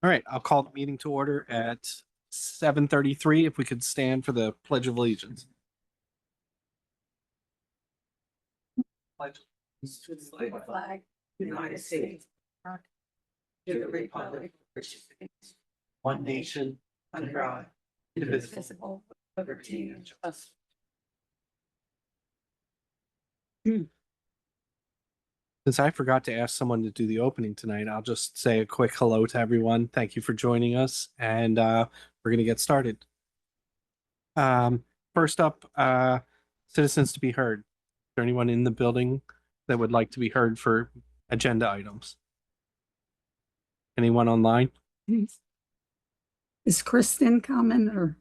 All right, I'll call the meeting to order at 7:33. If we could stand for the Pledge of Allegiance. Pledge allegiance to the flag, United States, to the republic, which is one nation, under God, indivisible. indivisible, with liberty and justice. Since I forgot to ask someone to do the opening tonight, I'll just say a quick hello to everyone. Thank you for joining us, and we're going to get started. First up, citizens to be heard. Is there anyone in the building that would like to be heard for agenda items? Anyone online? Is Kristen coming or?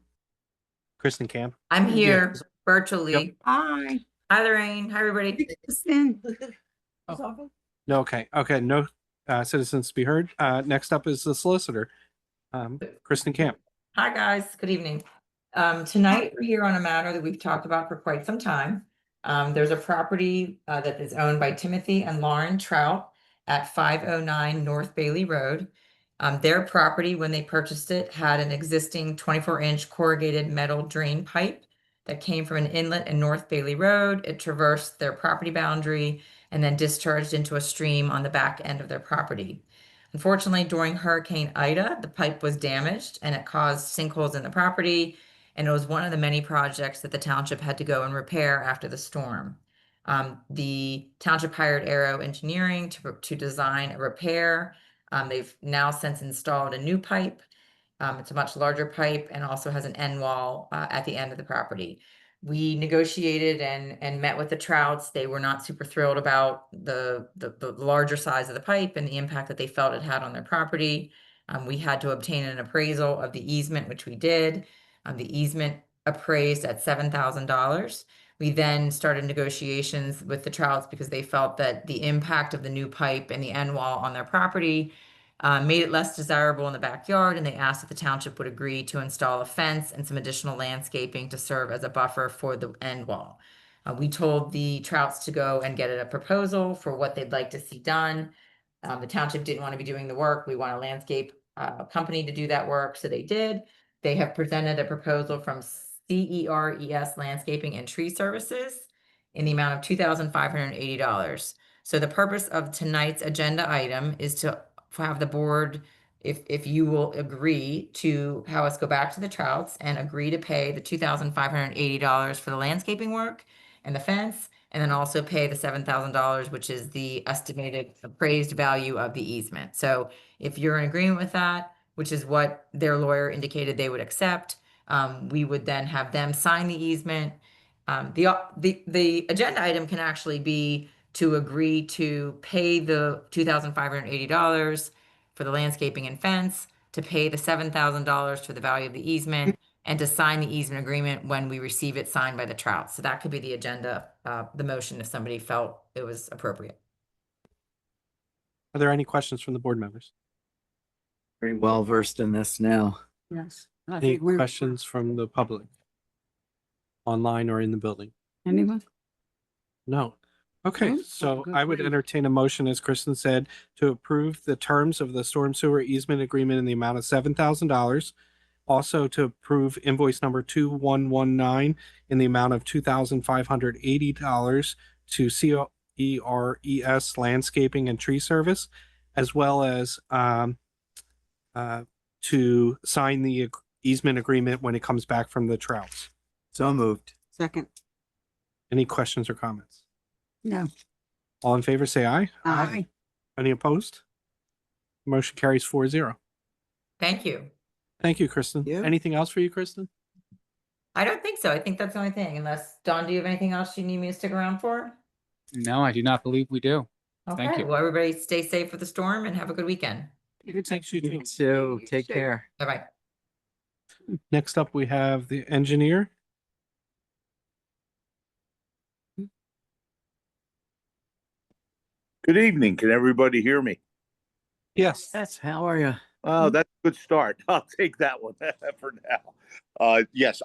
Kristen Camp? I'm here virtually. Yep. Hi, Hi, Lorraine. Hi, everybody. Kristen. No, okay. No citizens to be heard. Next up is the solicitor, Kristen Camp. Hi, guys. Good evening. Tonight, we're here on a matter that we've talked about for quite some time. There's a property that is owned by Timothy and Lauren Trout at 509 North Bailey Road. Their property, when they purchased it, had an existing 24-inch corrugated metal drain pipe that came from an inlet in North Bailey Road. It traversed their property boundary and then discharged into a stream on the back end of their property. Unfortunately, during Hurricane Ida, the pipe was damaged and it caused sinkholes in the property. And it was one of the many projects that the township had to go and repair after the storm. The township hired Aero Engineering to design a repair. They've now since installed a new pipe. It's a much larger pipe and also has an end wall at the end of the property. We negotiated and met with the Trouts. They were not super thrilled about the larger size of the pipe and the impact that they felt it had on their property. We had to obtain an appraisal of the easement, which we did. The easement appraised at $7,000. We then started negotiations with the Trouts because they felt that the impact of the new pipe and the end wall on their property made it less desirable in the backyard, and they asked if the township would agree to install a fence and some additional landscaping to serve as a buffer for the end wall. We told the Trouts to go and get a proposal for what they'd like to see done. The township didn't want to be doing the work. We want a landscape company to do that work, so they did. They have presented a proposal from CERES Landscaping and Tree Services in the amount of $2,580. So the purpose of tonight's agenda item is to have the board, if you will agree to have us go back to the Trouts and agree to pay the $2,580 for the landscaping work and the fence, and then also pay the $7,000, which is the estimated appraised value of the easement. So if you're in agreement with that, which is what their lawyer indicated they would accept, we would then have them sign the easement. The agenda item can actually be to agree to pay the $2,580 for the landscaping and fence, to pay the $7,000 for the value of the easement, and to sign the easement agreement when we receive it signed by the Trouts. So that could be the agenda, the motion, if somebody felt it was appropriate. Are there any questions from the board members? Very well versed in this now. Yes. Any questions from the public? Online or in the building? Anyone? No. Okay, Oh, so good I would grief. entertain a motion, as Kristen said, to approve the terms of the storm sewer easement agreement in the amount of $7,000. Also to approve invoice number 2119 in the amount of $2,580 to CERES Landscaping and Tree Service, as well as to sign the easement agreement when it comes back from the Trouts. So moved. Second. Any questions or comments? No. All in favor, say aye. Aye. Any opposed? Motion carries 4-0. Thank you. Thank you, Kristen. Yeah. Anything else for you, Kristen? I don't think so. I think that's the only thing. Unless, Dawn, do you have anything else you need me to stick around for? No, I do not believe we do. Thank Okay, you. well, everybody stay safe for the storm and have a good weekend. Thanks, you too. You too. Take care. Bye-bye. Next up, we have the engineer. Good evening. Can everybody hear me? Yes. Yes. How are you? Oh, that's a good start. I'll take that one for now. Yes,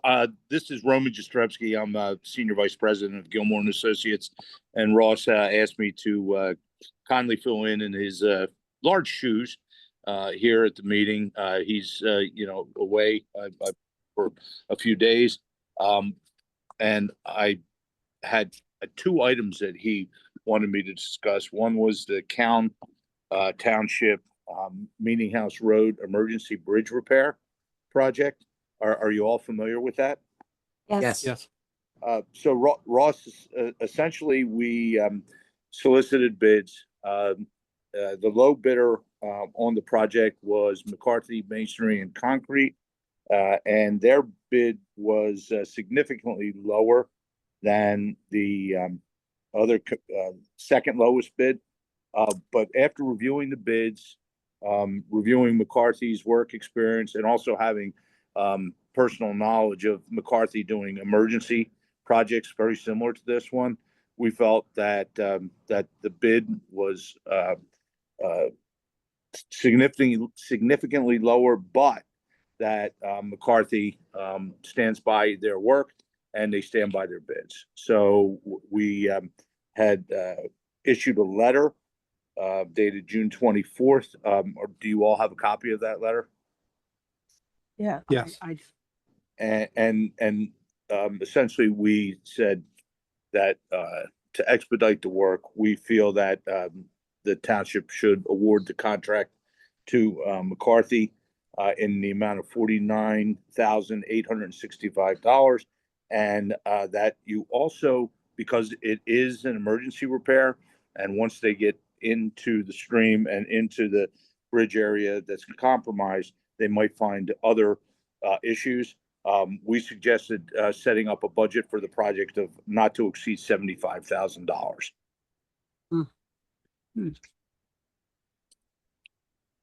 this is Roman Jastrzewski. I'm Senior Vice President of Gilmore and Associates, and Ross asked me to kindly fill in his large shoes here at the meeting. He's, away for a few days. And I had two items that he wanted me to discuss. One was the Township Meeting House Road Emergency Bridge Repair Project. Are you all familiar with that? Yes. Yes. So Ross, essentially, we solicited bids. The low bidder on the project was McCarthy Masonry and Concrete, and their bid was significantly lower than the other second lowest bid. But after reviewing the bids, reviewing McCarthy's work experience, and also having personal knowledge of McCarthy doing emergency projects very similar to this one, we felt that that the bid was significantly lower, but that McCarthy stands by their work and they stand by their bids. So we had issued a letter dated June 24th. Or do you all have a copy of that letter? Yeah. Yes. And essentially we said that to expedite the work, we feel that the township should award the contract to McCarthy in the amount of $49,865, and that you also, because it is an emergency repair, and once they get into the stream and into the bridge area that's compromised, they might find other issues. We suggested setting up a budget for the project of not to exceed $75,000.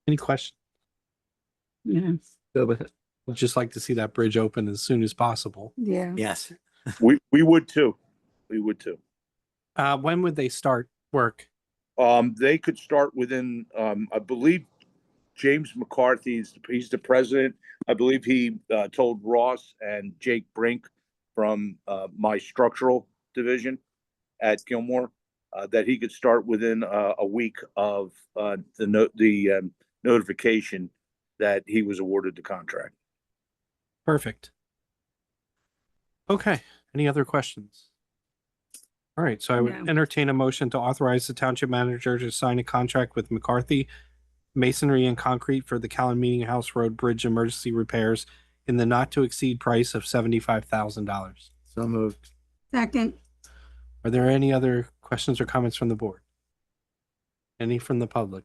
Any questions? Yeah. Go with it. Would just like to see that bridge open as soon as possible. Yeah. Yes. We would too. We would too. When would they start work? They could start within, I believe James McCarthy, he's the president. I believe he told Ross and Jake Brink from my structural division at Gilmore that he could start within a week of the notification that he was awarded the contract. Perfect. Okay. Any other questions? All right. So I would No. entertain a motion to authorize the township manager to sign a contract with McCarthy Masonry and Concrete for the Callan Meeting House Road Bridge emergency repairs in the not to exceed price of $75,000. So moved. Second. Are there any other questions or comments from the board? Any from the public?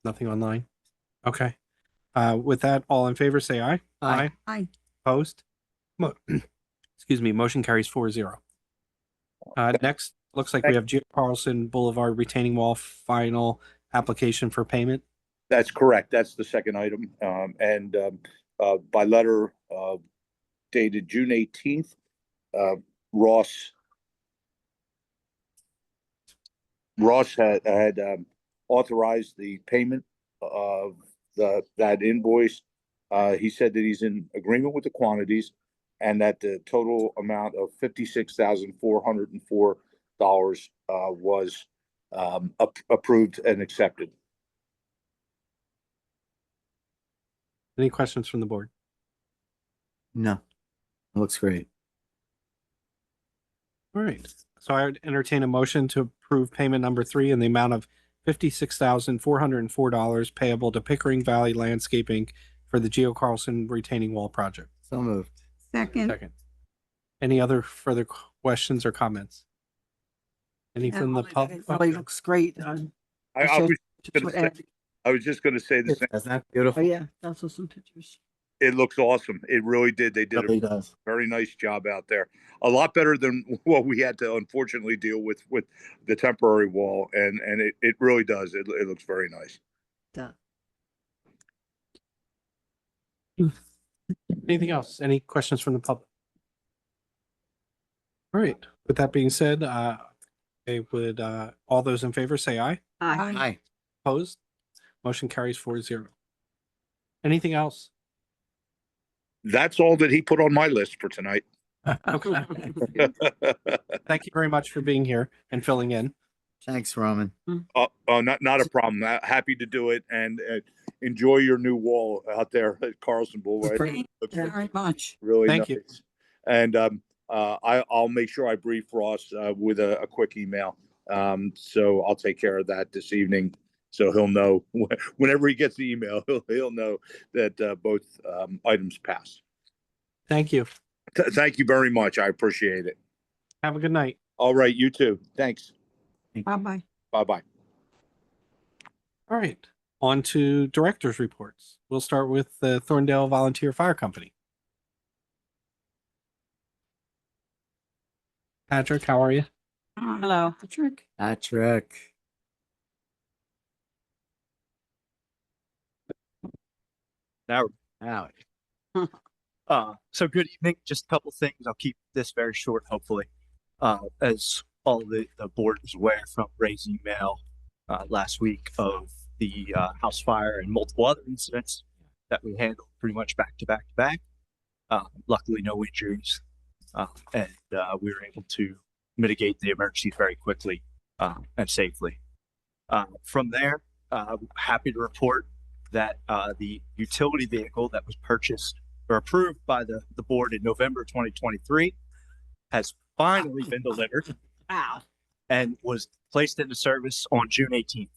Nothing online? Okay. With that, all in favor, say aye. Aye. Aye. Opposed? Excuse me, motion carries 4-0. Next, looks like we have Geo Carlson Boulevard retaining wall final application for payment. That's correct. That's the second item. And by letter dated June 18th, Ross had authorized the payment of that invoice. He said that he's in agreement with the quantities and that the total amount of $56,404 was approved and accepted. Any questions from the board? No. Looks great. All right. So I would entertain a motion to approve payment number 3 in the amount of $56,404 payable to Pickering Valley Landscaping for the Geo Carlson retaining wall project. So moved. Second. Second. Any other further questions or comments? Any from the public? It really looks great. I was just going to say the same. Isn't that Oh, beautiful? yeah, that's some pictures. It looks awesome. It really did. They did Really a does. very nice job out there. A lot better than what we had to unfortunately deal with the temporary wall. And it really does. It looks very nice. Anything else? Any questions from the public? All right. With that being said, would all those in favor say aye? Aye. Aye. Opposed? Motion carries 4-0. Anything else? That's all that he put on my list for tonight. Okay. Thank you very much for being here and filling in. Thanks, Roman. Not a problem. Happy to do it, and enjoy your new wall out there at Carlson Boulevard. Thank you very much. Really Thank nice. you. And I'll make sure I brief Ross with a quick email. So I'll take care of that this evening. So he'll know whenever he gets the email, he'll know that both items passed. Thank you. Thank you very much. I appreciate it. Have a good night. All right, you too. Thanks. Bye-bye. Bye-bye. All right. On to directors' reports. We'll start with the Thorndale Volunteer Fire Company. Patrick, how are you? Hello, Patrick. Patrick. Now, Howdy. so good evening. Just a couple things. I'll keep this very short, hopefully. As all the board is aware from Ray's email last week of the house fire and multiple other incidents that we handled pretty much back to back to back. Luckily, no injuries, and we were able to mitigate the emergencies very quickly and safely. From there, happy to report that the utility vehicle that was purchased or approved by the board in November 2023 has finally been delivered Wow. and was placed into service on June 18th.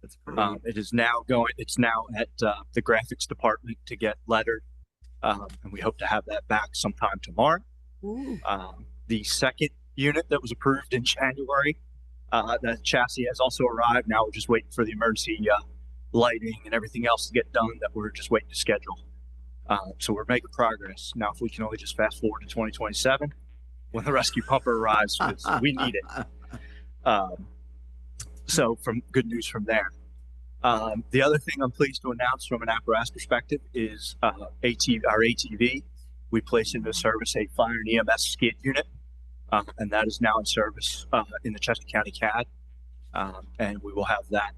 It is now it's now at the graphics department to get lettered, and we hope to have that back sometime tomorrow. Ooh. The second unit that was approved in January, the chassis has also arrived. Now we're just waiting for the emergency lighting and everything else to get done that we're just waiting to schedule. So we're making progress. Now, if we can only just fast forward to 2027 when the rescue pumper arrives, 'cause we need it. So from good news from there. The other thing I'm pleased to announce from an apparatus perspective is our ATV. We placed into service a fire and EMS skid unit, and that is now in service in the Chester County CAD. And we will have that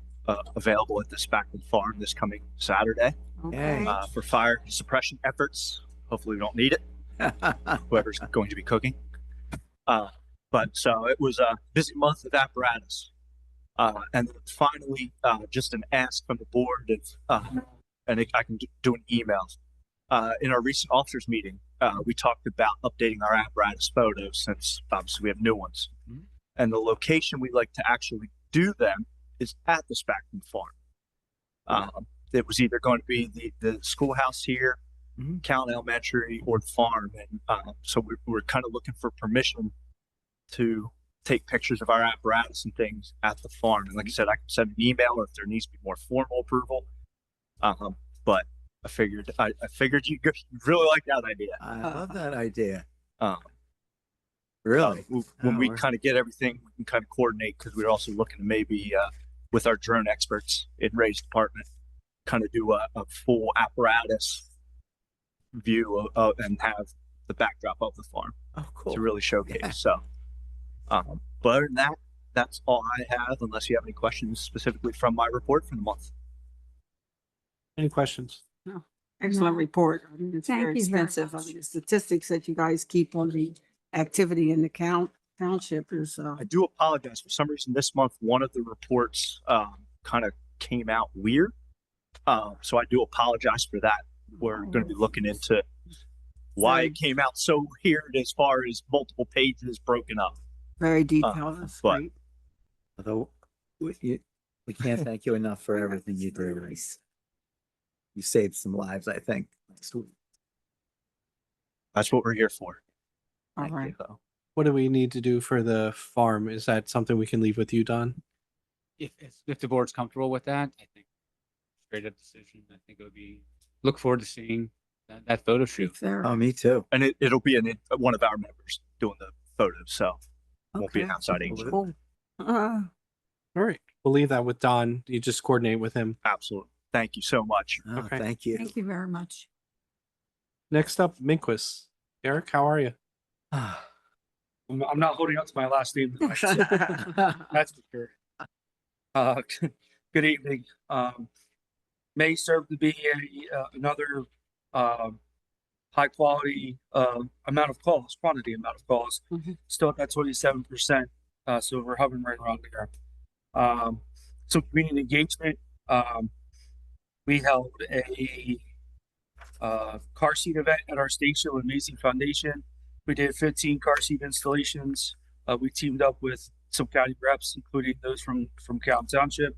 available at the Spackman Farm this coming Saturday Okay. for fire suppression efforts. Hopefully we don't need it, whoever's going to be cooking. But so it was a busy month with apparatus. And then finally, just an ask from the board, and I can do an email. In our recent officers meeting, we talked about updating our apparatus photos since obviously we have new ones. Mhm. And the location we'd like to actually do them is at the Spackman Farm. It was either going to be the schoolhouse here, Mhm. Count Elementary, or the farm. And so we're kind of looking for permission to take pictures of our apparatus and things at the farm. And like I said, I can send an email if there needs to be more formal approval. But I figured you really like that idea. I love that idea. Um, Really? when we we're- kind of get everything, we can kind of coordinate, because we're also looking to maybe with our drone experts in Ray's department, kind of do a full apparatus view and have the backdrop of the farm Oh, cool. to really showcase. Yeah. So, but other than that, that's all I have, unless you have any questions specifically from my report for the month. Any questions? Excellent report. I mean, it's Thank very you very extensive. I much. mean, the statistics that you guys keep on the activity in the township is, I do apologize. For some reason, this month, one of the reports kind of came out weird. So I do apologize for that. We're going to be looking into why it came out so weird as far as multiple pages broken up. very detailed. That's but- great. Although we can't thank you enough for everything you do, Reese. You saved some lives, I think. Last week. That's what we're here for. All Thank you. right. So, What do we need to do for the farm? Is that something we can leave with you, Don? If the board's comfortable with that, I think straight up decision. I think it would be, look forward to seeing that photo shoot. If they're- Oh, me too. and it'll be one of our members doing the photos, so it won't be an Okay. outside agent. Cool. All right. We'll leave that with Don. You just coordinate with him. Absolutely. Thank you so much. Oh, Okay. Thank you. Thank you very much. Next up, Minquist. Eric, how are you? I'm not holding up to my last name. That's for sure. Good evening. May serve to be another high quality amount of calls, quantity amount of calls. Mhm. Still at that 27%. So we're hovering right around there. Some community engagement. We held a car seat event at our station with Macy Foundation. We did 15 car seat installations. We teamed up with some county reps, including those from Calhoun Township.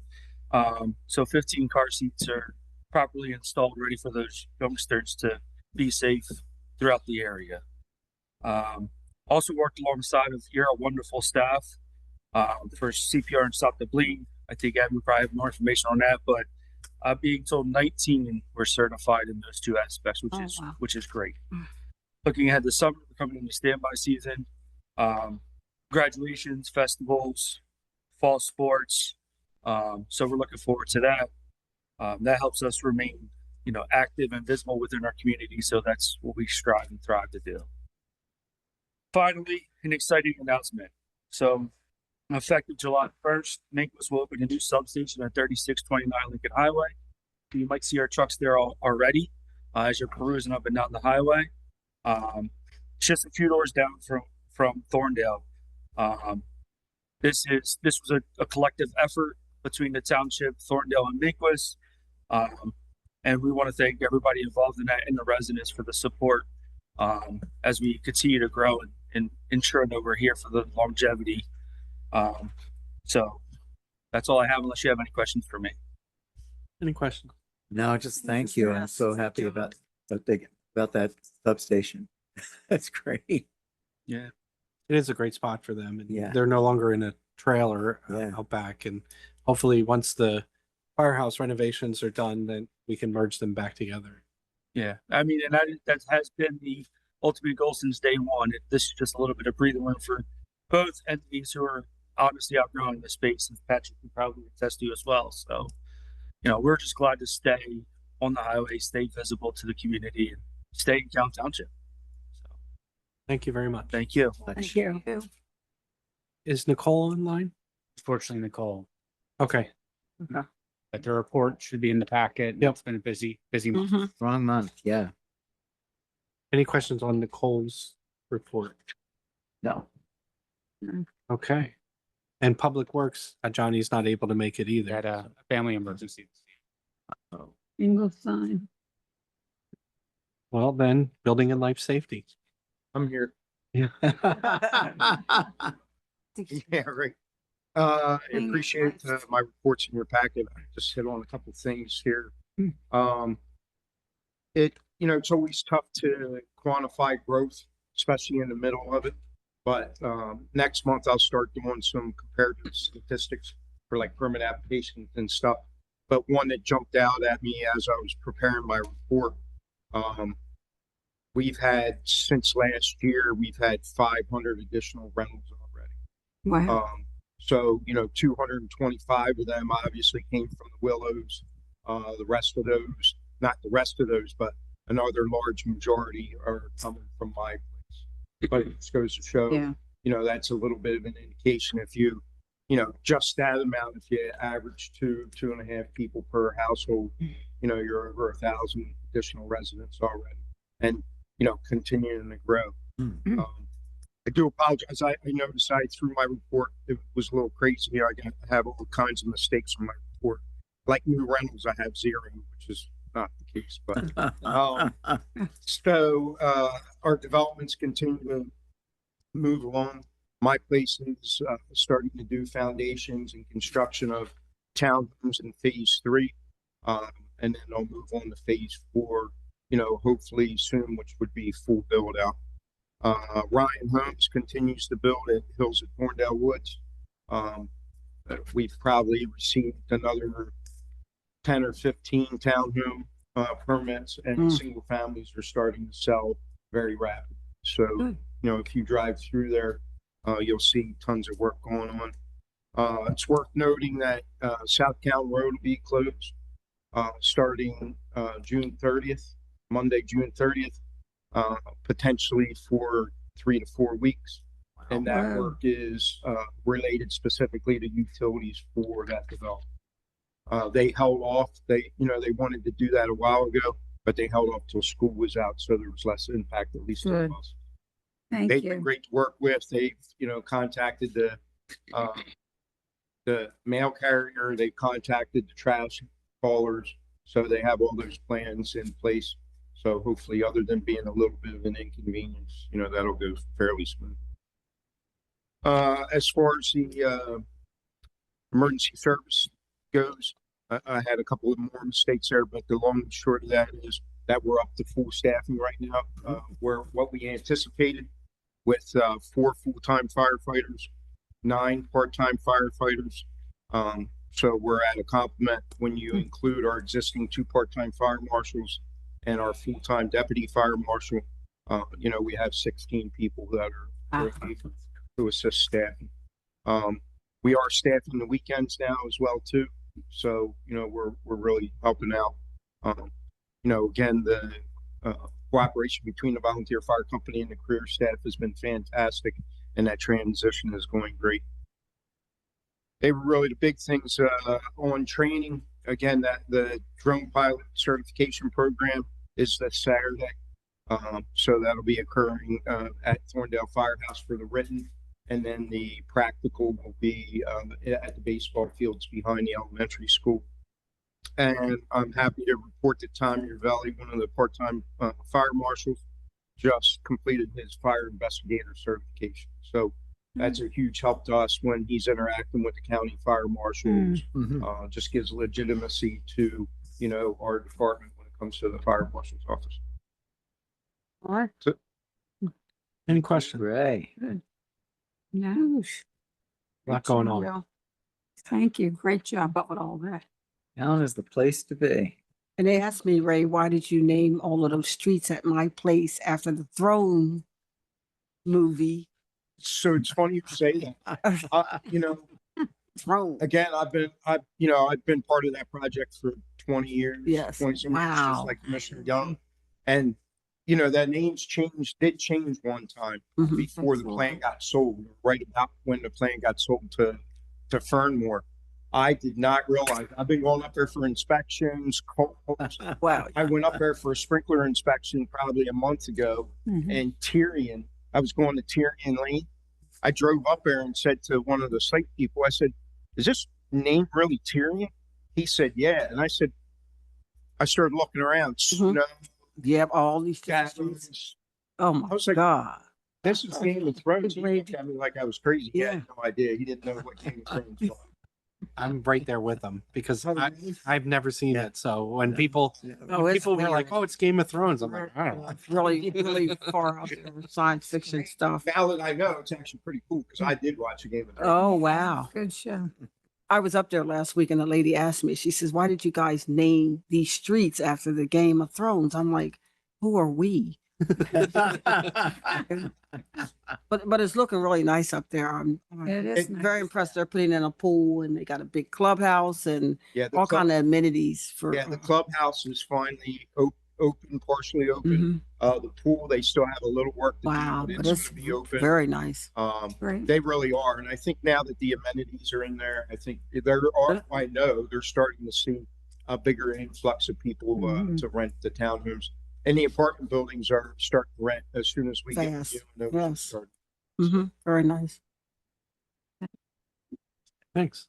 So 15 car seats are properly installed, ready for those youngsters to be safe throughout the area. Also worked alongside of your wonderful staff for CPR and Stop the Bleed. I think Ed would probably have more information on that, but being told 19 were certified in those two aspects, which is great. Looking ahead to summer, we're coming into standby season, graduations, festivals, fall sports. So we're looking forward to that. That helps us remain, active and visible within our community. So that's what we strive and thrive to do. Finally, an exciting announcement. So effective July 1st, Minquist will open a new substation at 3629 Lincoln Highway. You might see our trucks there already as you're perusing up and down the highway. It's just a few doors down from Thorndale. This was a collective effort between the township, Thorndale, and Minquist. And we want to thank everybody involved in that and the residents for the support as we continue to grow and ensure that we're here for the longevity. So that's all I have, unless you have any questions for me. Any questions? No, just thank you. I'm so happy about that substation. That's great. Yeah. It is a great spot for them. And Yeah. they're no longer in a trailer Yeah. out back. And hopefully once the firehouse renovations are done, then we can merge them back together. Yeah, I mean, and that has been the ultimate goal since day one. This is just a little bit of breathing room for both entities who are obviously outgrowing the space, and Patrick can probably attest to as well. So, we're just glad to stay on the highway, stay visible to the community, and stay in Calhoun Township. So, Thank you very much. thank you. Thank you. Is Nicole online? Fortunately, Nicole, Okay. but the report should be in the packet. Yep. It's been a busy month. Wrong month. Yeah. Any questions on Nicole's report? No. Okay. And Public Works, Johnny's not able to make it We either. had a family emergency. Single sign. Well, then, building and life safety. I'm here. Yeah. Yeah, right. I Thank appreciate my reports in your packet. I just hit on a couple things here. It's always tough to quantify growth, especially in the middle of it. But next month I'll start doing some comparative statistics for like permit applications and stuff. But one that jumped out at me as I was preparing my report, we've had since last year, we've had 500 additional rentals already. Wow. So 225 of them obviously came from the Willows. The rest of those, not the rest of those, but another large majority are coming from my place. But it just goes to show, Yeah. That's a little bit of an indication. If you, just that amount, if you average 2.5 people per household, you're over 1,000 additional residents already, and continuing to grow. I do apologize. I noticed through my report, it was a little crazy. I have all kinds of mistakes in my report. Like new rentals, I have 0, which is not the case. But so our developments continue to move along. My place is starting to do foundations and construction of townhomes in phase 3, and then I'll move on to phase 4. Hopefully soon, which would be full build out. Ryan Homes continues to build at Hills at Thorndale Woods. We've probably received another 10 or 15 townhome permits, and single families are starting to sell very rapidly. So, if you drive through there, you'll see tons of work going on. It's worth noting that South Calhoun Road will be closed starting June 30th, Monday, June 30th. Potentially for 3 to 4 weeks. And that Wow. work is related specifically to utilities for that development. They held off. They wanted to do that a while ago, but they held off till school was out, so there was less impact, at least on Good. us. Thank They've been you. great to work with. They've contacted the the mail carrier, they contacted the trash haulers, so they have all those plans in place. So hopefully, other than being a little bit of an inconvenience, that'll go fairly smooth. As far as the emergency service goes, I had a couple of more mistakes there, but the long and short of that is that we're up to full staffing right now. We're what we anticipated with 4 full-time firefighters, 9 part-time firefighters. So we're at a complement when you include our existing 2 part-time fire marshals and our full-time deputy fire marshal. We have 16 people that are able to assist staffing. We are staffing the weekends now as well too. So, we're really helping out. Again, the cooperation between the volunteer fire company and the career staff has been fantastic, and that transition is going great. They were really the big things on training. Again, that the drone pilot certification program is this Saturday. So that'll be occurring at Thorndale Firehouse for the written, and then the practical will be at the baseball fields behind the elementary school. And I'm happy to report that Tom Urvelli, one of the part-time fire marshals, just completed his fire investigator certification. So that's a huge help to us when he's interacting with the county fire marshals. Just gives legitimacy to, our department when it comes to the fire marshal's office. All right. Any questions? Right. No. A lot going on. Thank you. Great job up with all that. Town is the place to be. And they asked me, Ray, why did you name all of those streets at my place after the Throne movie? So it's funny you say that. Throne. Again, I've been part of that project for 20 years. Yes. 20 some years, Wow. just like Commissioner Young. And, that name's did change one time Mhm. before the plant got sold, right about when the plant got sold to Fernmore. I did not realize, I've been going up there for inspections. Wow. I went up there for a sprinkler inspection probably a month ago, Mhm. and Tyrion, I was going to Tyrion Lane. I drove up there and said to one of the site people, I said, is this name really Tyrion? He said, yeah. And I said, I started looking around, snow, Yep, all these streets. shadows. Oh my I was like, God. This is Game of Thrones. He looked at me like I was crazy. He Yeah. had no idea. He didn't know what Game of Thrones was. I'm right there with them because Oh, I've never seen Yeah. it. So when people Oh, it's were like, weird. "Oh, it's Game of Thrones," I'm like, "I don't know." It's really, really far out there, science fiction stuff. Now that I know, it's actually pretty cool because I did watch a Game of Thrones. Oh, wow. Good show. I was up there last week and the lady asked me, she says, why did you guys name these streets after the Game of Thrones? I'm like, who are we? But it's looking really nice up there. I'm very impressed. They're putting in a pool and they got a big clubhouse and Yeah, all kind of amenities for. yeah, the clubhouse is finally open, partially open. Mhm. The pool, they still have a little work to Wow, do, but but it's it's gonna be open. very nice. They really are, and I think now that the amenities are in there, I think there are. I know they're starting to see a bigger influx of people Mhm. to rent the townhomes, and the apartment buildings are starting to rent as soon as we Fast, get notice yes. start. Very nice. Thanks.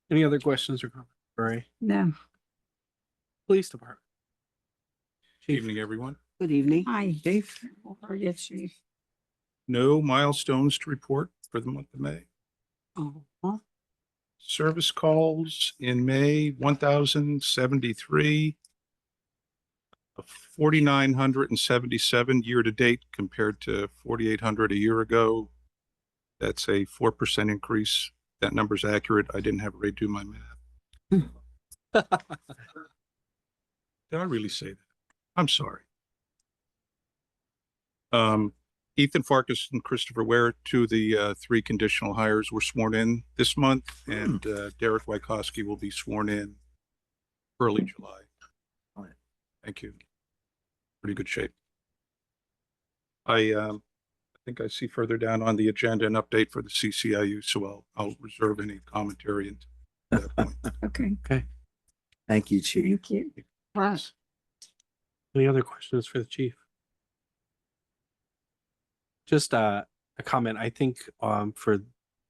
Any other questions or comments? Ray? No. Police Department. Chief. Evening, everyone. Good evening. Hi, Chief. How are you, Chief? No milestones to report for the month of May. Uh-huh. Service calls in May, 1,073. 4,977 year-to-date compared to 4,800 a year ago. That's a 4% increase. That number's accurate. I didn't have Ray do my math. Did I really say that? I'm sorry. Ethan Farkas and Christopher Ware, two of the 3 conditional hires, were sworn in this month, and Derek Wykoski will be sworn in early July. Thank you. Pretty good shape. I think I see further down on the agenda an update for the CCIU, so I'll reserve any commentary until that point. Okay. Thank you, Chief. Thank you. Class. Any other questions for the chief? Just a comment. I think for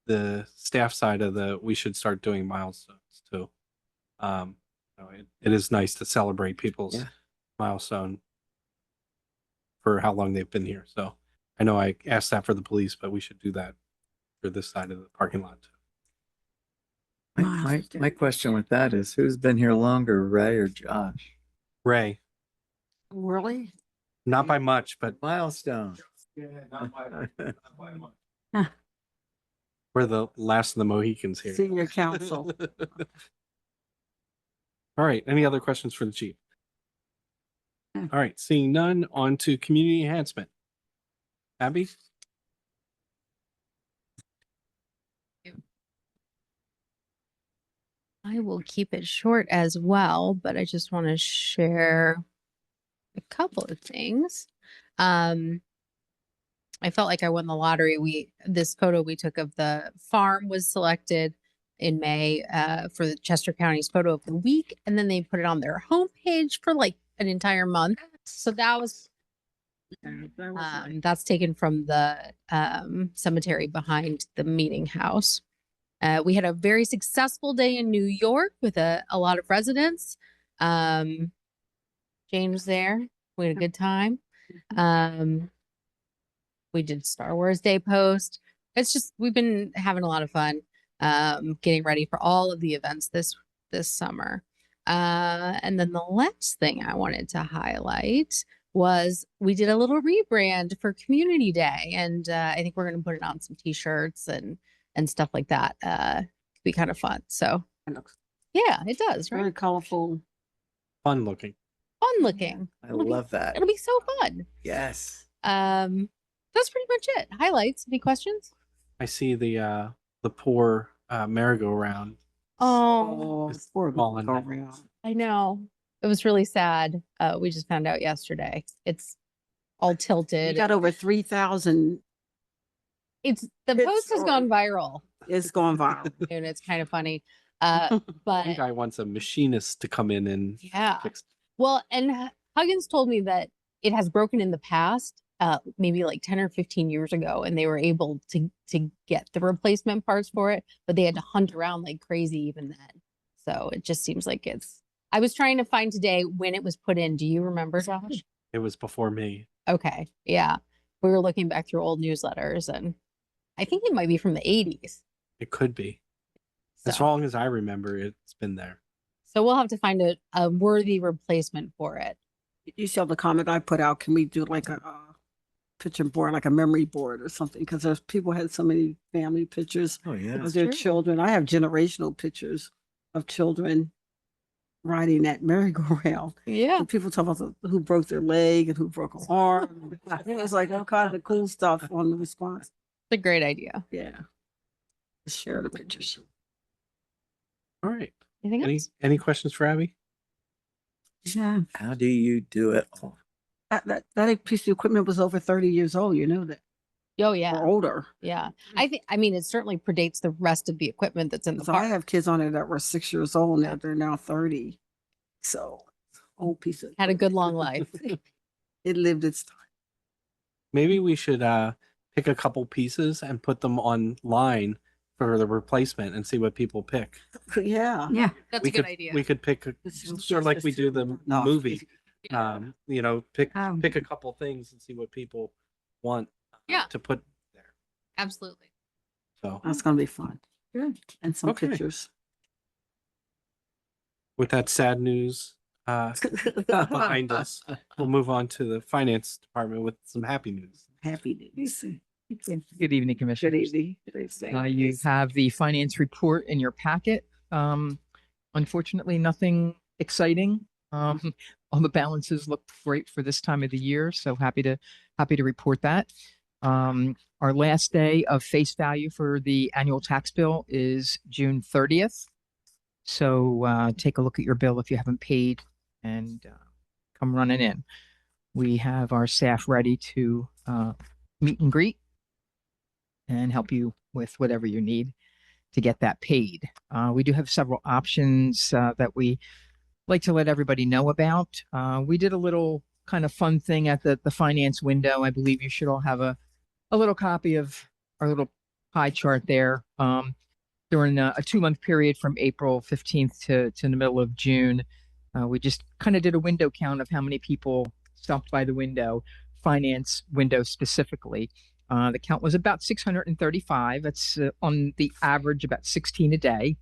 the staff side of we should start doing milestones too. It is nice to celebrate people's Yeah. milestone for how long they've been here. So I know I asked that for the police, but we should do that for this side of the parking lot too. My question with that is, who's been here longer, Ray or Josh? Ray, Really? not by much, but Milestone. we're the last of the Mohicans here. Senior council. All right. Any other questions for the chief? All right. Seeing none, on to community enhancement. Abby? I will keep it short as well, but I just want to share a couple of things. I felt like I won the lottery. This photo we took of the farm was selected in May for the Chester County's photo of the week, and then they put it on their homepage for like an entire month. So that was that's taken from the cemetery behind the meeting house. We had a very successful day in New York with a lot of residents. Jane was there. We had a good time. We did Star Wars Day post. It's just, we've been having a lot of fun getting ready for all of the events this summer. And then the last thing I wanted to highlight was we did a little rebrand for Community Day. And I think we're going to put it on some t-shirts and stuff like that. Could be kind of fun. So yeah, it does, Very right? colorful. Fun looking. Fun looking. I love that. It'll be so fun. Yes. That's pretty much it. Highlights. Any questions? I see the poor merry-go-round. Oh, poor fallen. go-round. I know. It was really sad. We just found out yesterday. It's all You tilted. got over 3,000. The post has gone viral, It's going viral. and it's kind of funny. One But guy wants a machinist to come in and yeah. fix. Well, and Huggins told me that it has broken in the past, maybe like 10 or 15 years ago, and they were able to get the replacement parts for it, but they had to hunt around like crazy even then. So it just seems like I was trying to find today when it was put in. Do you remember, Josh? It was before me. Okay. Yeah. We were looking back through old newsletters, and I think it might be from the 80s. It could be. As So, long as I remember, it's been there. so we'll have to find a worthy replacement for it. You saw the comment I put out. Can we do like a picture board, like a memory board or something? Because there's people had so many family pictures Oh, yeah. of their true. children. I have generational pictures of children riding that merry-go-round. Yeah. And people talk about who broke their leg and who broke an arm. It was like all kinds of cool stuff on the response. It's a great idea. Yeah. Share the pictures. All right. Anything else? Any questions for Abby? Yeah. How do you do it all? That piece of equipment was over 30 years old, you know that, Oh, yeah. or older. Yeah. I mean, it certainly predates the rest of the equipment that's in the So I park. have kids on it that were 6 years old now. They're now 30. So old piece of, Had a good long life. it lived its time. Maybe we should pick a couple pieces and put them online for the replacement and see what people pick. Yeah. Yeah. That's we a good could, idea. We could pick sort of like we do the No. movie. Pick Um, pick a couple things and see what people want Yeah. to put there. Absolutely. So That's going to be fun. Good. And some Okay. pictures. with that sad news behind us, we'll move on to the finance department with some happy news. Happy news. Good evening, Good Commissioners. evening. You have the finance report in your packet. Unfortunately, nothing exciting. All the balances look great for this time of the year, so happy to report that. Our last day of face value for the annual tax bill is June 30th. So take a look at your bill if you haven't paid and come running in. We have our staff ready to meet and greet and help you with whatever you need to get that paid. We do have several options that we like to let everybody know about. We did a little kind of fun thing at the finance window. I believe you should all have a little copy of our little pie chart there. During a 2-month period from April 15th to the middle of June, we just kind of did a window count of how many people stopped by the window, finance window specifically. The count was about 635. That's on the average about 16 a day,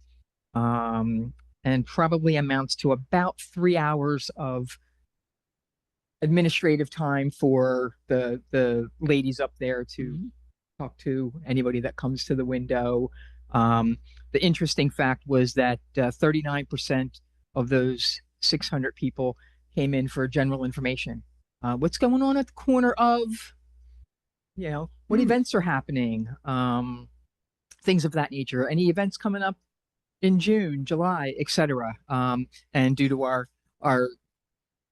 and probably amounts to about 3 hours of administrative time for the ladies up there to talk to anybody that comes to the window. The interesting fact was that 39% of those 600 people came in for general information. What's going on at the corner of, what events are happening, things of that nature, any events coming up in June, July, etc. And due to our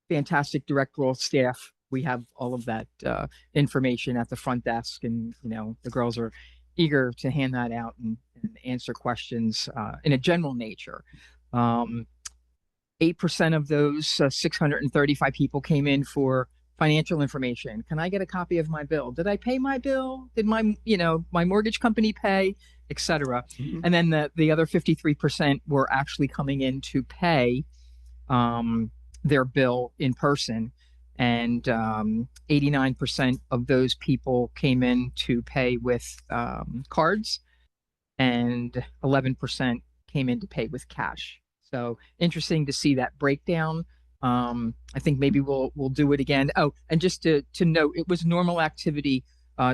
fantastic direct growth staff, we have all of that information at the front desk, and the girls are eager to hand that out and answer questions in a general nature. 8% of those 635 people came in for financial information. Can I get a copy of my bill? Did I pay my bill? Did my mortgage company pay, etc. And then the other 53% were actually coming in to pay their bill in person. And 89% of those people came in to pay with cards, and 11% came in to pay with cash. So interesting to see that breakdown. I think maybe we'll do it again. Oh, and just to note, it was normal activity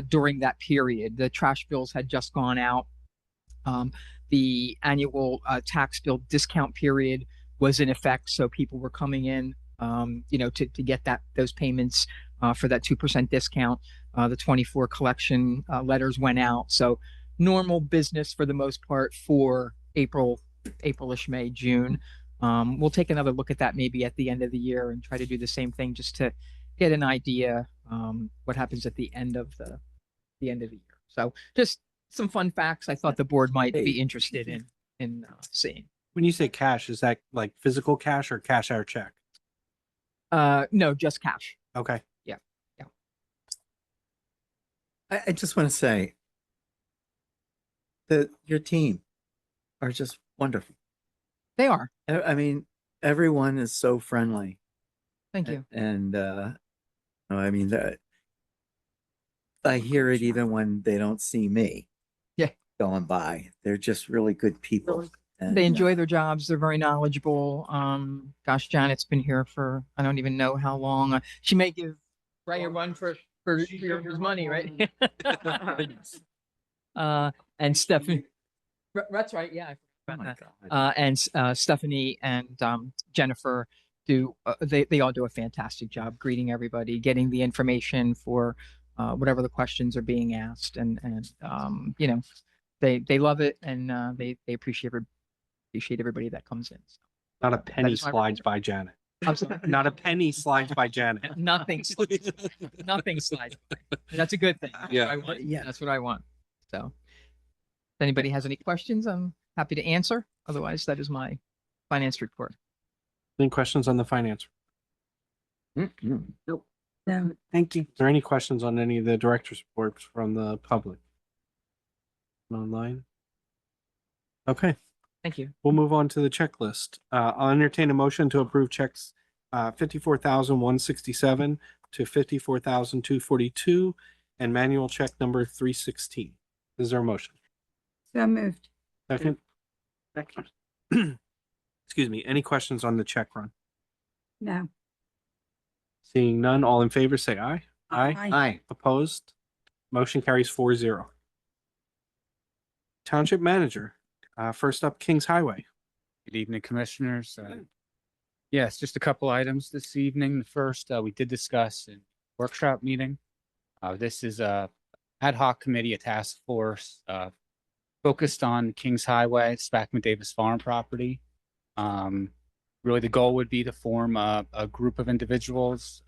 during that period. The trash bills had just gone out. The annual tax bill discount period was in effect, so people were coming in to get those payments for that 2% discount. The 24 collection letters went out. So normal business for the most part for Aprilish, May, June. We'll take another look at that maybe at the end of the year and try to do the same thing just to get an idea what happens at the end of the year. So just some fun facts I thought the board might be interested in seeing. When you say cash, is that like physical cash or cash out check? No, just cash. Okay. Yeah. I just want to say that your team are just wonderful. They are. I mean, everyone is so friendly. Thank you. And I mean, I hear it even when they don't see me. Yeah. Going by. They're just really good people. And, They enjoy their jobs. They're very knowledgeable. Gosh, Janet's been here for I don't even know how long. She may give Ray a run for his money, right? And Stephanie, that's right. Yeah. oh my God. And Stephanie and Jennifer do they all do a fantastic job greeting everybody, getting the information for whatever the questions are being asked, and they love it, and they appreciate everybody that comes in. So. Not a penny is my slides by Janet. Not a penny slides by Janet. Nothing slides. Nothing slides. That's a good thing. Yeah. That's what I want. So if anybody has any questions, I'm happy to answer. Otherwise, that is my finance report. Any questions on the finance? Nope. No, thank you. Is there any questions on any of the director's reports from the public? Online? Okay. Thank you. We'll move on to the checklist. I'll entertain a motion to approve checks 54,167 to 54,242 and manual check number 316. Is there a motion? So moved. Second? Excuse me. Any questions on the check run? No. Seeing none, all in favor say aye. Hi. Opposed? Motion carries 4-0. Township manager. First up, Kings Highway. Good evening, commissioners. Yes, just a couple items this evening. The first, we did discuss in workshop meeting. This is a ad hoc committee, a task force focused on Kings Highway, Spackman Davis Farm property. Really, the goal would be to form a group of individuals,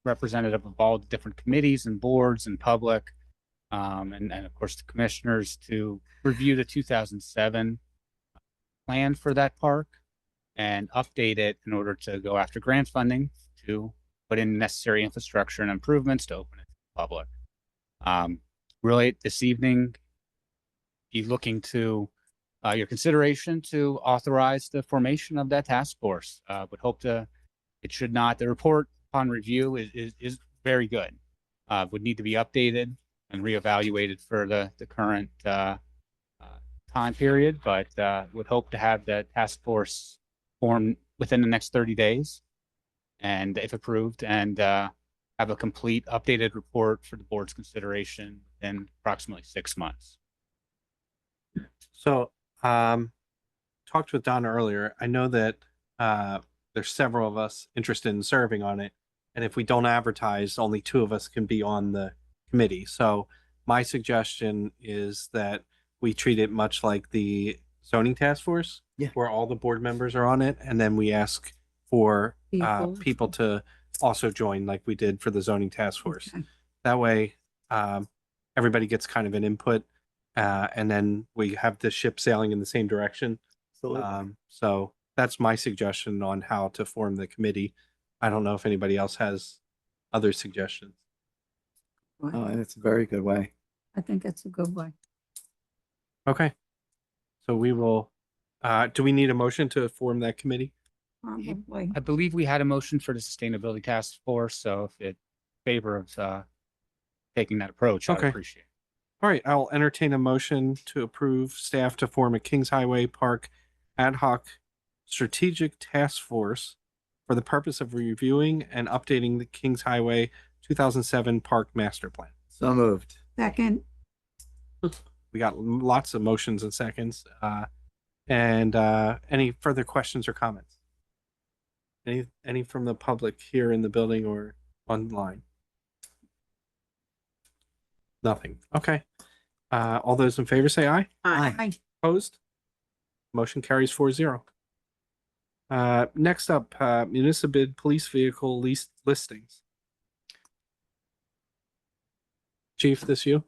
representative of all the different committees and boards and public, and of course the commissioners, to review the 2007 plan for that park and update it in order to go after grant funding to put in necessary infrastructure and improvements to open it to the public. Really, this evening, be looking to your consideration to authorize the formation of that task force. Would hope to, it should not, the report upon review is very good. Would need to be updated and reevaluated for the current time period, but would hope to have the task force formed within the next 30 days. And if approved, and have a complete updated report for the board's consideration in approximately 6 months. So, talked with Don earlier. I know that there's several of us interested in serving on it, and if we don't advertise, only 2 of us can be on the committee. So, my suggestion is that we treat it much like the zoning task force, Yeah. where all the board members are on it, and then we ask for people to also join, like we did for the zoning task force. Okay. That way, everybody gets kind of an input, and then we have the ship sailing in the same direction. So that's my suggestion on how to form the committee. I don't know if anybody else has other suggestions. Oh, that's a very good way. I think it's a good way. Okay. So we will, do we need a motion to form that committee? Probably. I believe we had a motion for the sustainability task force, so if it favor of taking that approach, I'd Okay. appreciate it. All right, I'll entertain a motion to approve staff to form a Kings Highway Park ad hoc strategic task force for the purpose of reviewing and updating the Kings Highway 2007 Park Master Plan. So moved. Second. We got lots of motions and seconds. And any further questions or comments? Any from the public here in the building or online? Nothing. Okay. All those in favor say aye. Aye. Opposed? Motion carries 4-0. Next up, municipal bid police vehicle lease listings. Chief, this you?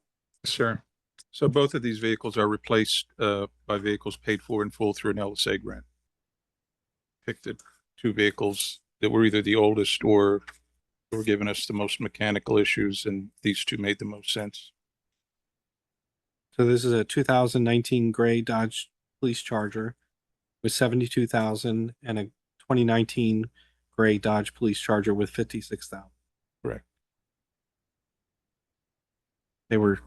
Sir. So both of these vehicles are replaced by vehicles paid for in full through an LSA grant. Picked the 2 vehicles that were either the oldest or were giving us the most mechanical issues, and these 2 made the most sense. So this is a 2019 gray Dodge Police Charger with 72,000 and a 2019 gray Dodge Police Charger with 56,000. Correct. They were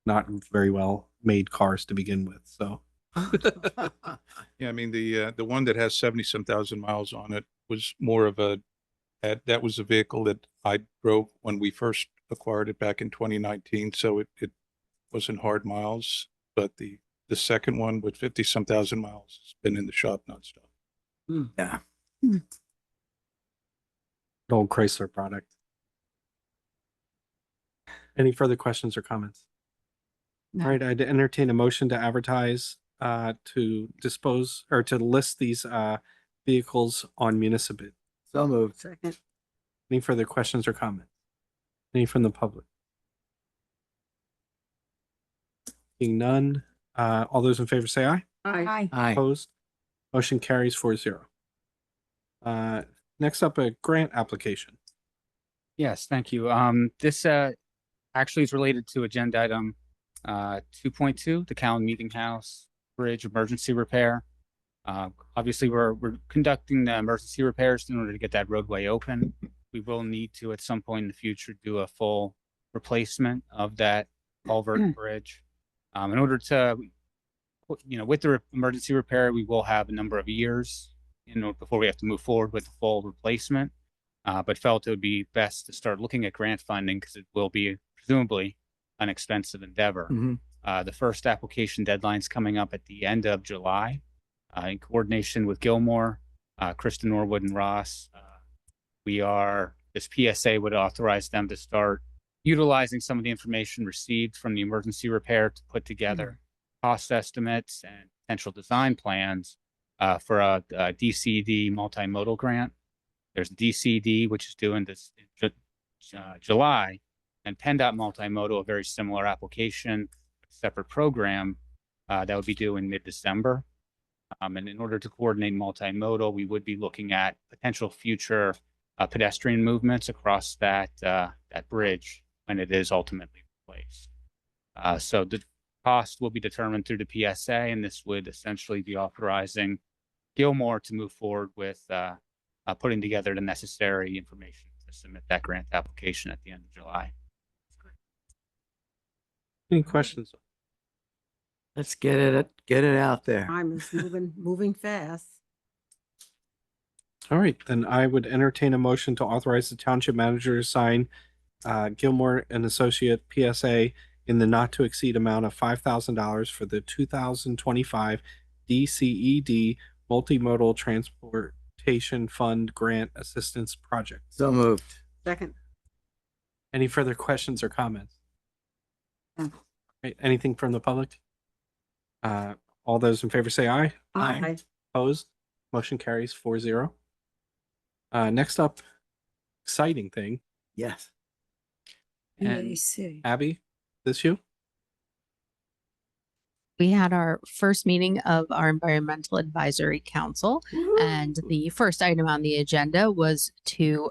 not very well made cars to begin with, so. Yeah, I mean, the one that has 70-some thousand miles on it was more of that was a vehicle that I drove when we first acquired it back in 2019. So it wasn't hard miles, but the second one with 50-some thousand miles has been in the shop nonstop. Yeah. Old Chrysler product. Any further questions or comments? No. All right, I'd entertain a motion to advertise, to dispose or to list these vehicles on municipal bid. So moved. Second. Any further questions or comments? Any from the public? Seeing none, all those in favor say aye. Aye. Aye. Opposed? Motion carries 4-0. Next up, a grant application. Yes, thank you. This actually is related to agenda item 2.2, the Callan Meeting House Bridge emergency repair. Obviously, we're conducting the emergency repairs in order to get that roadway open. We will need to, at some point in the future, do a full replacement of that culvert bridge. In order to, with the emergency repair, we will have a number of years, before we have to move forward with the full replacement. But felt it would be best to start looking at grant funding because it will be presumably an expensive endeavor. The first application deadline is coming up at the end of July. In coordination with Gilmore, Kristen Norwood and Ross, this PSA would authorize them to start utilizing some of the information received from the emergency repair to put together cost estimates and potential design plans for a DCD multimodal grant. There's DCD, which is due in this July, and PennDOT multimodal, a very similar application, separate program that would be due in mid-December. And in order to coordinate multimodal, we would be looking at potential future pedestrian movements across that bridge when it is ultimately replaced. So Cost will be determined through the PSA, and this would essentially be authorizing Gilmore to move forward with putting together the necessary information to submit that grant application at the end of July. Any questions? Let's get it out there. Time is moving fast. All right, then I would entertain a motion to authorize the township manager to sign Gilmore and Associate PSA in the not to exceed amount of $5,000 for the 2025 DCED Multimodal Transportation Fund Grant Assistance Project. So moved. Second. Any further questions or comments? No. Right, anything from the public? All those in favor say aye. Aye. Opposed? Motion carries 4-0. Next up, exciting thing. Yes. And Abby, this you? We had our first meeting of our Environmental Advisory Council, and the first item on the agenda was to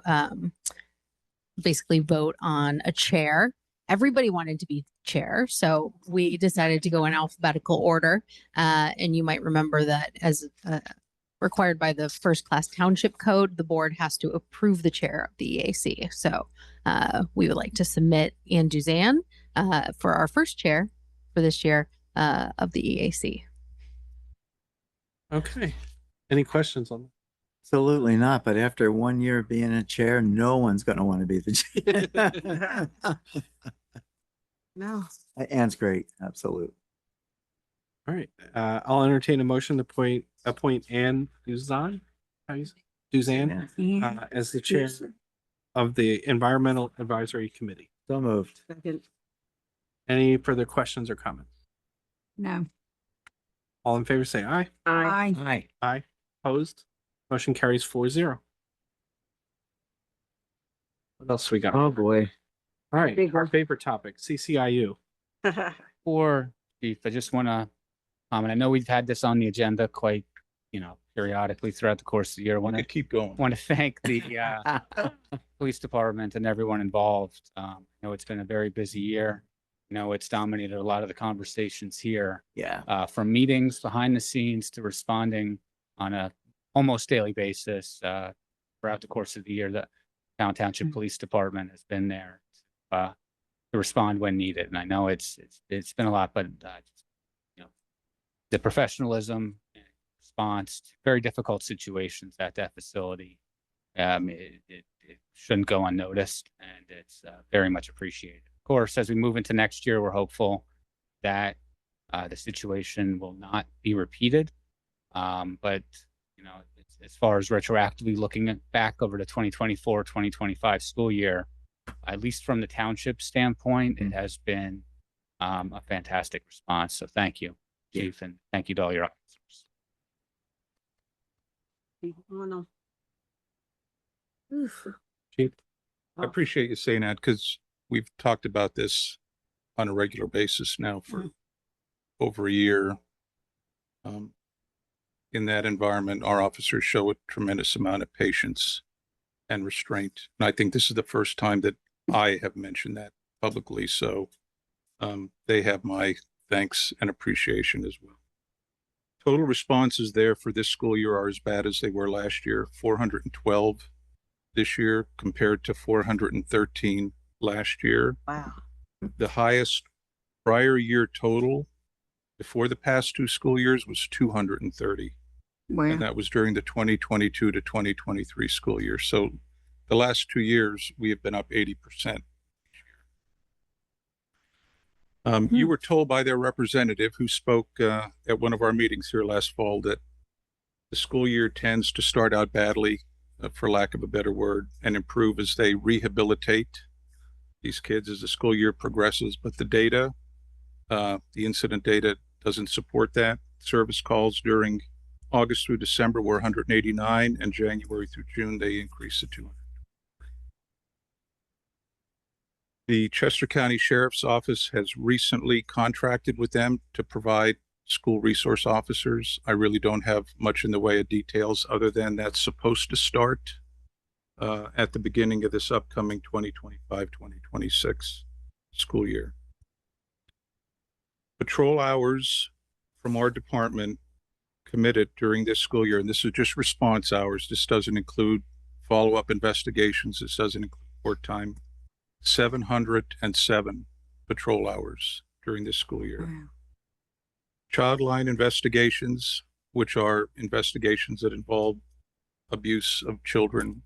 basically vote on a chair. Everybody wanted to be chair, so we decided to go in alphabetical order. And you might remember that as required by the First Class Township Code, the board has to approve the chair of the EAC. So we would like to submit Ann Duzan for our first chair for this year of the EAC. Okay. Any questions on Absolutely not. But after 1 year of being a chair, no one's going to want to be the chair. No. Ann's great. Absolutely. All right. I'll entertain a motion to appoint Ann Duzan, Duzan as the chair of the Environmental Advisory Committee. So moved. Second. Any further questions or comments? No. All in favor say aye. Aye. Aye. Aye. Opposed? Motion carries 4-0. What else we got? Oh, boy. All right. Big Our one. favorite topic, CCIU. For Chief, I just want to comment. I know we've had this on the agenda quite, periodically throughout the course of the year. We could keep going. Want to thank the police department and everyone involved. I know it's been a very busy year. It's dominated a lot of the conversations here, Yeah. from meetings behind the scenes to responding on a almost daily basis throughout the course of the year. The Township Police Department has been there to respond when needed, and I know it's been a lot, but the professionalism and response to very difficult situations at that facility, it shouldn't go unnoticed, and it's very much appreciated. Of course, as we move into next year, we're hopeful that the situation will not be repeated. But as far as retroactively looking back over the 2024-2025 school year, at least from the township standpoint, it has been a fantastic response. So thank you, Chief, and thank you to all your officers. Chief? I appreciate you saying that because we've talked about this on a regular basis now for over a year. In that environment, our officers show a tremendous amount of patience and restraint. And I think this is the first time that I have mentioned that publicly. So they have my thanks and appreciation as well. Total responses there for this school year are as bad as they were last year, 412 this year compared to 413 last year. Wow. The highest prior year total before the past two school years was 230. Where? And that was during the 2022 to 2023 school year. So the last 2 years, we have been up 80%. You were told by their representative who spoke at one of our meetings here last fall that the school year tends to start out badly, for lack of a better word, and improve as they rehabilitate these kids as the school year progresses. But the data, the incident data doesn't support that. Service calls during August through December were 189, and January through June, they increased to 200. The Chester County Sheriff's Office has recently contracted with them to provide school resource officers. I really don't have much in the way of details other than that's supposed to start at the beginning of this upcoming 2025-2026 school year. patrol hours from our department committed during this school year, and this is just response hours. This doesn't include follow-up investigations. This doesn't include court time. 707 patrol hours during this school year. Wow. Child line investigations, which are investigations that involve abuse of children,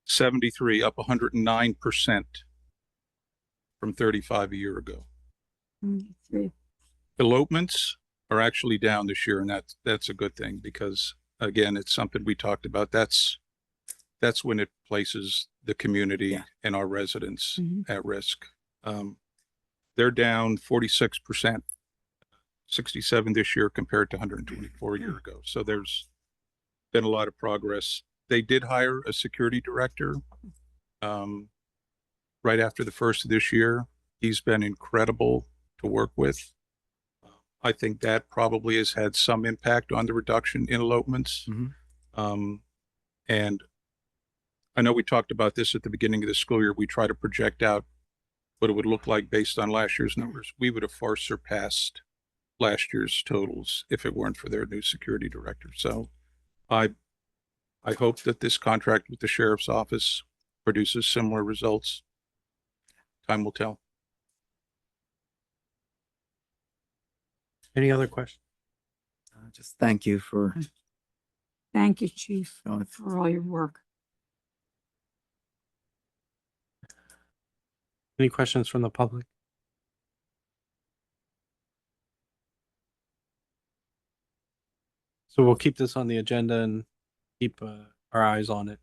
73, up 109% from 35 a year ago. Elopements are actually down this year, and that's a good thing because, again, it's something we talked about. That's when it places the community and our residents at risk. They're down 46%, 67 this year compared to 124 a year ago. So there's been a lot of progress. They did hire a security director right after the first of this year. He's been incredible to work with. I think that probably has had some impact on the reduction in elopements. And I know we talked about this at the beginning of the school year. We try to project out what it would look like based on last year's numbers. We would have far surpassed last year's totals if it weren't for their new security director. So I hope that this contract with the sheriff's office produces similar results. Time will tell. Any other questions? Just thank you for Thank you, Chief, going for all your work. Any questions from the public? So we'll keep this on the agenda and keep our eyes on it.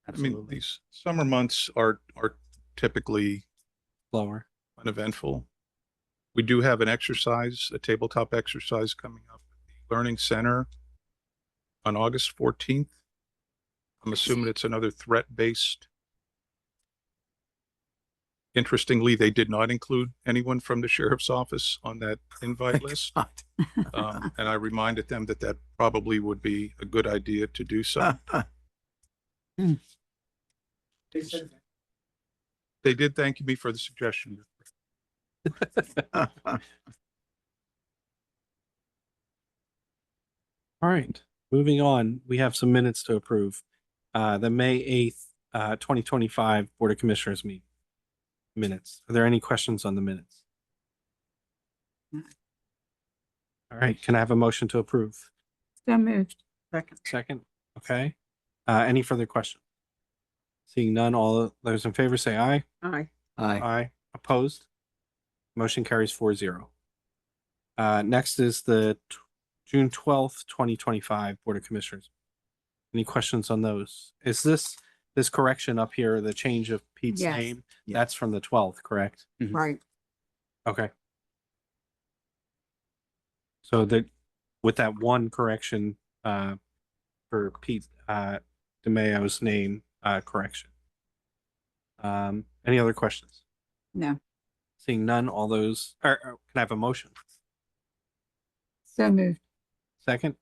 I mean, these summer months are typically Slower. uneventful. We do have an exercise, a tabletop exercise coming up at the Learning Center on August 14th. I'm assuming it's another threat-based. Interestingly, they did not include anyone from the sheriff's office on that invite list. And I reminded them that that probably would be a good idea to do so. They did thank me for the suggestion. All right, moving on. We have some minutes to approve. The May 8th, 2025 Board of Commissioners meeting minutes. Are there any questions on the minutes? All right, can I have a motion to approve? So moved. Second, okay. Any further questions? Seeing none, all those in favor say aye. Aye. Aye. Opposed? Motion carries 4-0. Next is the June 12th, 2025 Board of Commissioners. Any questions on those? Is this correction up here, the change of Pete's Yes. name? Yeah. That's from the 12th, correct? Right. Okay. So that with that one correction for Pete DeMayo's name correction. Any other questions? No. Seeing none, all those, or can I have a motion? So moved. Second?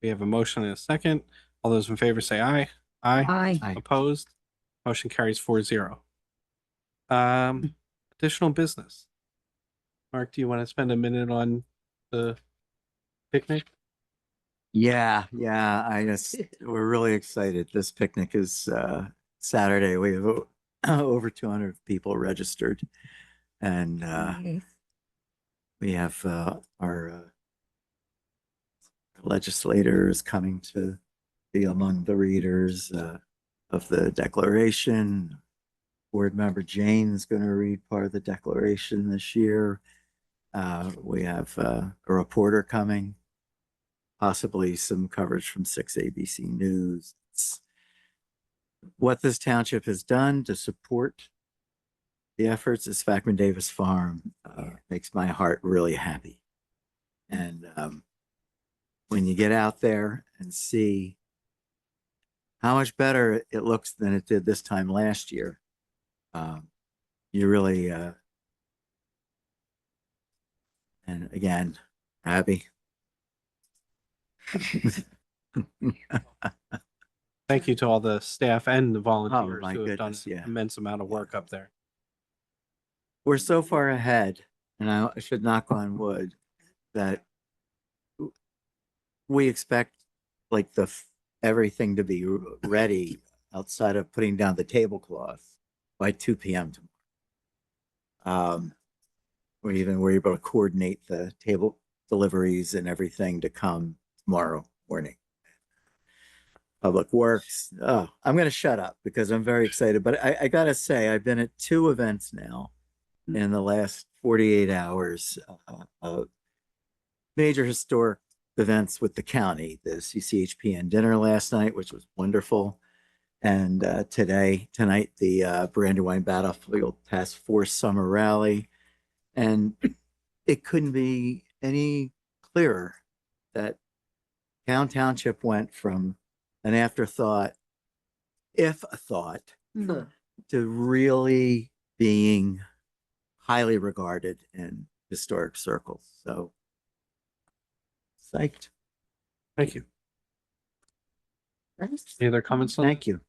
We have a motion and a second. All those in favor say aye. Aye. Aye. Opposed? Motion carries 4-0. Additional business. Mark, do you want to spend a minute on the picnic? Yeah, we're really excited. This picnic is Saturday. We have over 200 people registered, and we have our legislators coming to be among the readers of the Declaration. Board member Jane is going to read part of the Declaration this year. We have a reporter coming, possibly some coverage from 6 ABC News. What this township has done to support the efforts of Spackman Davis Farm makes my heart really happy. And when you get out there and see how much better it looks than it did this time last year, you really, and again, happy. Thank you to all the staff and the volunteers my who have done goodness, an yeah. immense amount of work up there. we're so far ahead, and I should knock on wood, that we expect like everything to be ready outside of putting down the tablecloth by 2 p.m. tomorrow. We're able to coordinate the table deliveries and everything to come tomorrow morning. Public Works. Oh, I'm going to shut up because I'm very excited. But I got to say, I've been at 2 events now in the last 48 hours. Major historic events with the county, the CCHPN dinner last night, which was wonderful. And tonight, the Brandywine Battlefield Task Force Summer Rally. And it couldn't be any clearer that Township went from an afterthought, if a thought, to really being highly regarded in historic circles. So psyched. Thank you. Any other comments on that? Thank you.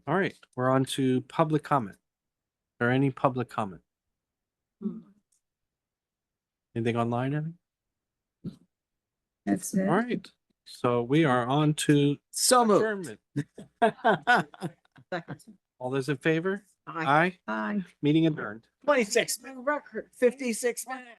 All right, we're on to public comment. Is there any public comment? Anything online, Abby? That's All right, so we are on to So moved. adjournment. Second. All those in favor? Aye. Aye. Aye. Meeting adjourned. 26 record, 56 minutes.